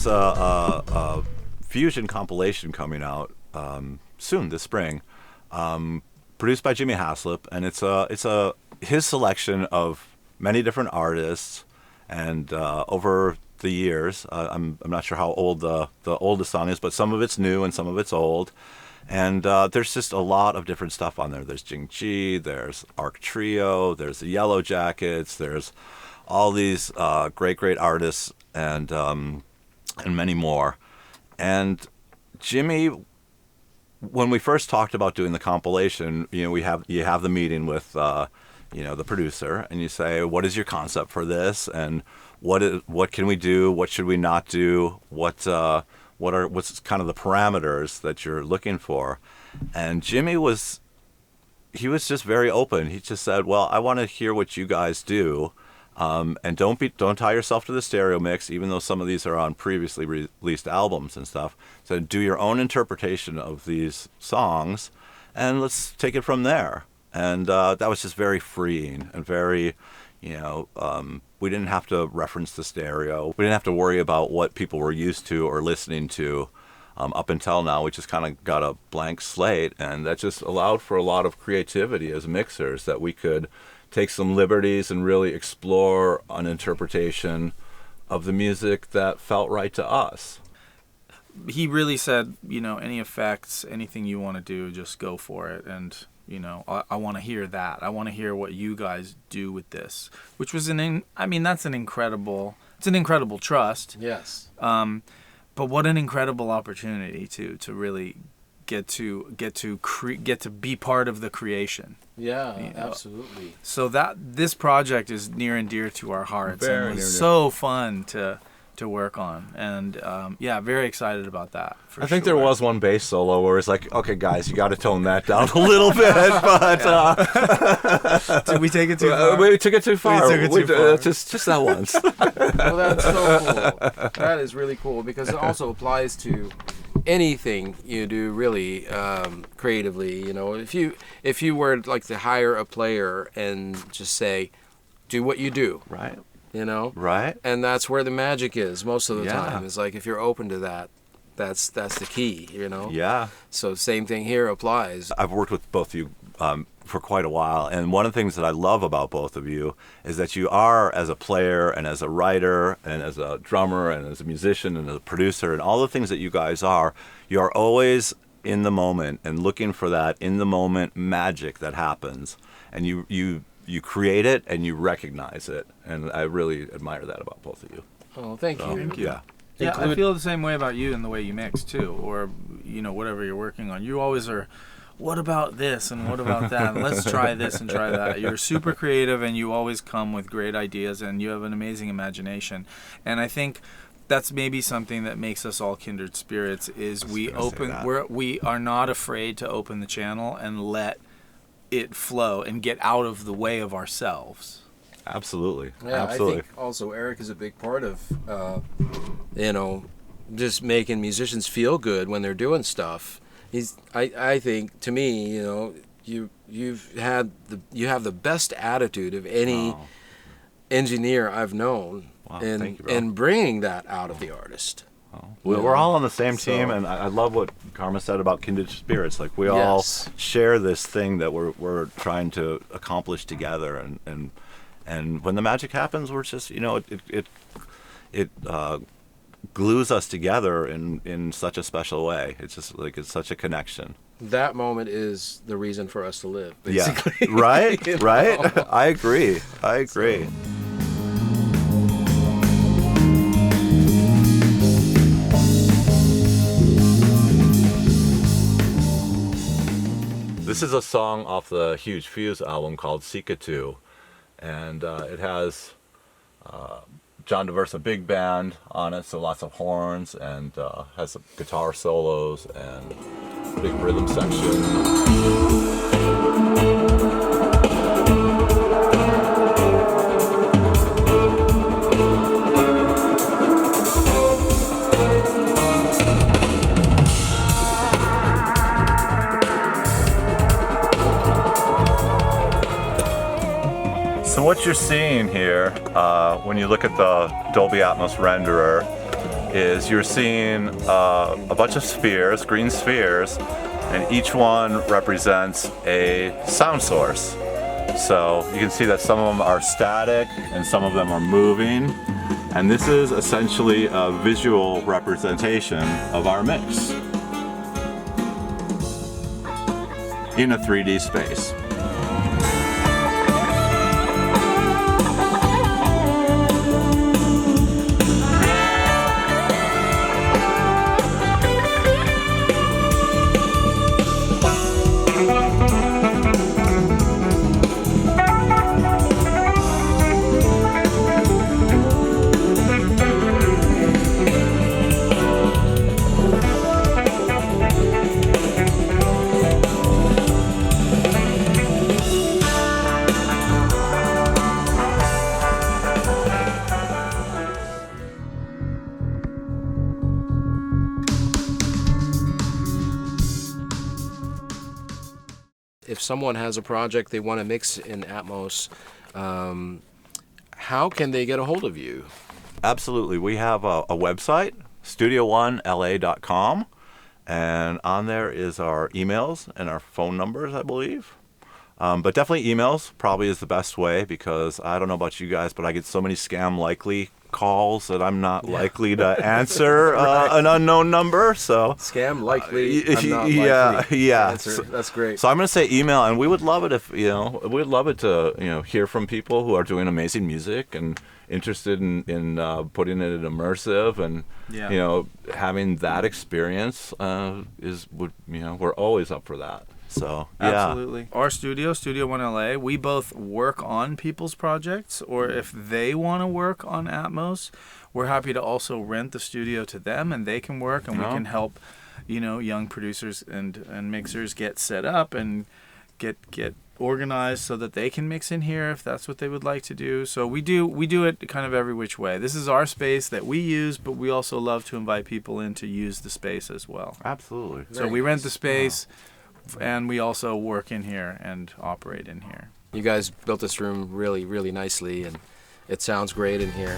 a fusion compilation coming out soon this spring, produced by Jimmy Haslip, and it's his selection of many different artists, and over the years, I'm not sure how old the oldest song is, but some of it's new and some of it's old. And there's just a lot of different stuff on there. There's Jing Ji, there's Arc Trio, there's the Yellow Jackets, there's all these great artists, and many more. And Jimmy, when we first talked about doing the compilation, you have the meeting with the producer, and you say, what is your concept for this, and what can we do, what should we not do, what's kind of the parameters that you're looking for. And Jimmy was just very open. He just said, well, I want to hear what you guys do, and don't tie yourself to the stereo mix, even though some of these are on previously released albums and stuff. So do your own interpretation of these songs, and let's take it from there. And that was just very freeing and very, we didn't have to reference the stereo. We didn't have to worry about what people were used to or listening to up until now. We just kind of got a blank slate, and that just allowed for a lot of creativity as mixers, that we could take some liberties and really explore an interpretation of the music that felt right to us. He really said, any effects, anything you want to do, just go for it. And I want to hear that. I want to hear what you guys do with this, which was that's an incredible trust. Yes. But what an incredible opportunity to really get to be part of the creation. Yeah, absolutely. So that this project is near and dear to our hearts, Very and it was near. so fun to work on, and very excited about that. I think there was one bass solo where it's like, okay, guys, you got to tone that down a little bit, but did we take it too far? We took it too far. We took it too far. Just that once. Well, that's so cool. That is really cool, because it also applies to anything you do, really, creatively. If you were like to hire a player and just say, do what you do. Right. Right. And that's where the magic is most of the Yeah. time. It's like, if you're open to that, that's the key, Yeah. So same thing here applies. I've worked with both of you for quite a while, and one of the things that I love about both of you is that you are, as a player and as a writer and as a drummer and as a musician and as a producer and all the things that you guys are, you are always in the moment and looking for that in the moment magic that happens, and you create it and you recognize it, and I really admire that about both of you. Oh, thank you. Thank you. Yeah. Yeah, I feel the same way about you and the way you mix too, or whatever you're working on. You always are, what about this and what about that? Let's try this and try that. You're super creative, and you always come with great ideas, and you have an amazing imagination. And I think that's maybe something that makes us all kindred spirits, is we are not afraid to open the channel and let it flow and get out of the way of ourselves. Absolutely. Yeah, Absolutely. I think also Eric is a big part of, just making musicians feel good when they're doing stuff. I think, to me, you have the best attitude of any engineer I've known, Wow, thank you, bro. in bringing that out of the artist. We're all on the same team, and I love what Karma said about kindred spirits. Like, we all Yes. share this thing that we're trying to accomplish together, and when the magic happens, we're just it glues us together in such a special way. It's just like it's such a connection. That moment is the reason for us to live, basically. Yeah, right, You know? right. I agree. This is a song off the Huge Fuse album called Sikatu, and it has John Diversa big band on it, so lots of horns, and has some guitar solos and big rhythm section. So what you're seeing here, when you look at the Dolby Atmos renderer, is you're seeing a bunch of spheres, green spheres, and each one represents a sound source. So you can see that some of them are static and some of them are moving. And this is essentially a visual representation of our mix in a 3D space. If someone has a project they want to mix in Atmos, how can they get a hold of you? Absolutely. We have a website, Studio1LA.com, and on there is our emails and our phone numbers, I believe. But definitely emails probably is the best way, because I don't know about you guys, but I get so many scam likely calls that I'm not likely to answer an unknown number. So Scam likely. I'm not likely yeah. to answer. That's great. So I'm going to say email, and we would love it if, we'd love it to, hear from people who are doing amazing music and interested in putting it in immersive, and having that experience we're always up for that. So yeah. Absolutely. Our studio, Studio1LA, we both work on people's projects, or if they want to work on Atmos, we're happy to also rent the studio to them, and they can work, and we can help, young producers and mixers get set up and get organized so that they can mix in here if that's what they would like to do. So we do it kind of every which way. This is our space that we use, but we also love to invite people in to use the space as well. Absolutely. So we rent the space. And we also work in here and operate in here. You guys built this room really, really nicely, and it sounds great in here.